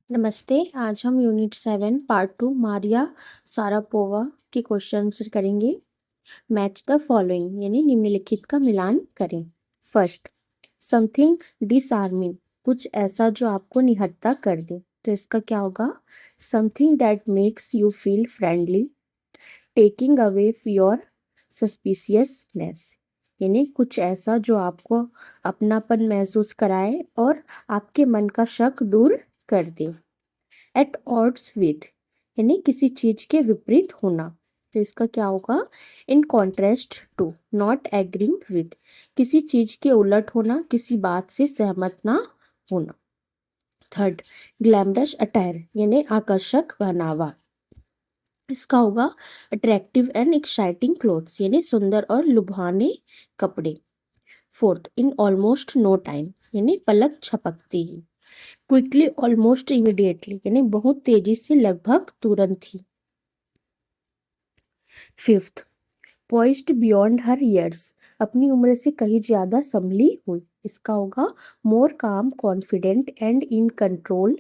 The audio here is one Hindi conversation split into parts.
नमस्ते। आज हम यूनिट 7 पार्ट 2 मारिया सारापोवा के क्वेश्चन करेंगे। मैच द फॉलोइंग यानी निम्नलिखित का मिलान करें। फर्स्ट, समथिंग डिसआर्मिंग, कुछ ऐसा जो आपको निहत्था कर दे। तो इसका क्या होगा? Something that makes you feel friendly, taking away your suspiciousness, यानी कुछ ऐसा जो आपको अपनापन महसूस कराए और आपके मन का शक दूर कर दे। एट ऑड्स विथ, यानी किसी चीज के विपरीत होना। तो इसका क्या होगा? In contrast to, not agreeing with, किसी चीज के उलट होना, किसी बात से सहमत ना होना। थर्ड, ग्लैमरस अटायर, यानी आकर्षक पहनावा। इसका होगा अट्रैक्टिव एंड एक्साइटिंग क्लोथ्स, यानी सुंदर और लुभाने कपड़े। Fourth, in almost no time, यानी पलक झपकते ही। क्विकली ऑलमोस्ट इमीडिएटली, यानी बहुत तेजी से, लगभग तुरंत ही। Fifth, poised beyond her years, अपनी उम्र से कहीं ज्यादा संभली हुई। इसका होगा more calm, confident and in control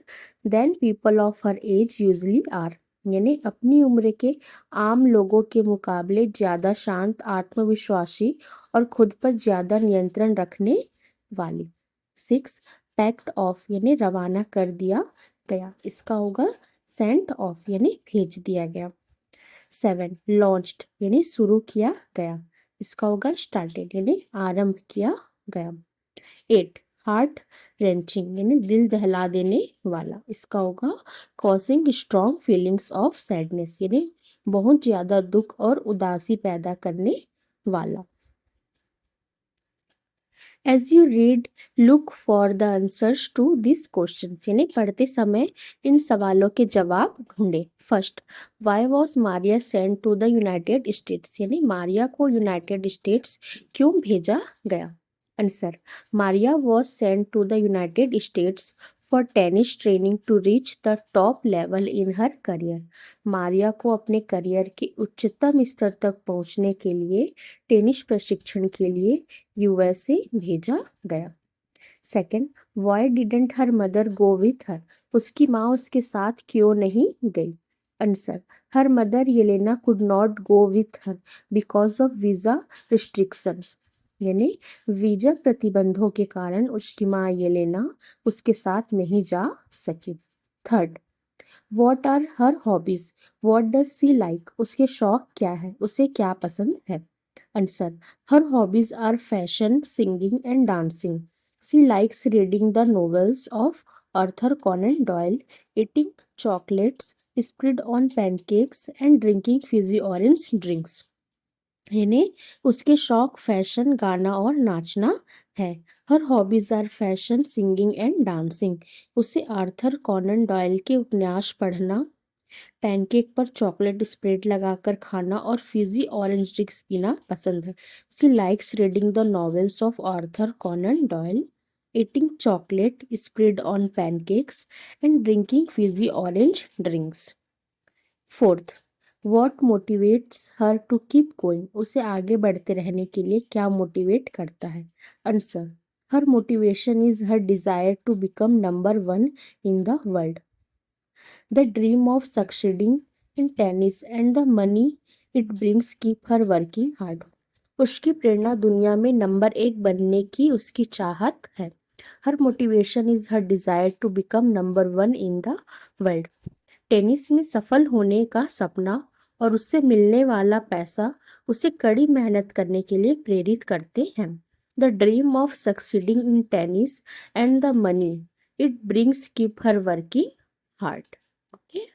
than people of her age usually are, यानी अपनी उम्र के आम लोगों के मुकाबले ज्यादा शांत, आत्मविश्वासी और खुद पर ज्यादा नियंत्रण रखने वाली। सिक्स, पैक्ड ऑफ, यानी रवाना कर दिया गया। इसका होगा सेंट ऑफ, यानी भेज दिया गया। सेवन, लॉन्च्ड, यानी शुरू किया गया। इसका होगा स्टार्टेड, यानी आरंभ किया गया। एट, हार्ट रेंचिंग, यानी दिल दहला देने वाला। इसका होगा causing strong feelings of sadness, यानी बहुत ज्यादा दुख और उदासी पैदा करने वाला। As you read look for the answers to this question, यानी पढ़ते समय इन सवालों के जवाब ढूंढे। First, why was Maria sent to the United States, यानी मारिया को यूनाइटेड स्टेट्स क्यों भेजा गया। Answer, Maria was sent to the United States for tennis training to reach the top level in her career. Maria को अपने करियर के उच्चतम स्तर तक पहुंचने के लिए टेनिस प्रशिक्षण के लिए यूएसए भेजा गया। Second, why didn't her mother go with her, उसकी माँ उसके साथ क्यों नहीं गई। Answer, her mother Yelena could not go with her because of visa restrictions, यानी वीजा प्रतिबंधों के कारण उसकी माँ येलेना उसके साथ नहीं जा सकी। Third, what are her hobbies, what does she like, उसके शौक क्या है, उसे क्या पसंद है। Answer, her hobbies are fashion, singing and dancing. She likes reading the novels of Arthur Conan Doyle, eating chocolates spread on pancakes and drinking fizzy orange drinks, यानी उसके शौक फैशन, गाना और नाचना है। Her hobbies are fashion, singing and dancing, उसे आर्थर कॉनन डॉयल के उपन्यास पढ़ना, पैनकेक पर चॉकलेट स्प्रेड लगाकर खाना और फिजी ऑरेंज ड्रिंक्स पीना पसंद है। She likes reading the novels of Arthur Conan Doyle, eating chocolate spread on pancakes and drinking fizzy orange drinks. Fourth, what motivates her to keep going, उसे आगे बढ़ते रहने के लिए क्या मोटिवेट करता है। Answer, her motivation is her desire to become number 1 in the world, the dream of succeeding in tennis and the money it brings keep her working hard. उसकी प्रेरणा दुनिया में नंबर 1 बनने की उसकी चाहत है। Her motivation is her desire to become number 1 in the world, tennis में सफल होने का सपना और उससे मिलने वाला पैसा उसे कड़ी मेहनत करने के लिए प्रेरित करते हैं। The dream of succeeding in tennis and the money it brings keep her working hard. Okay.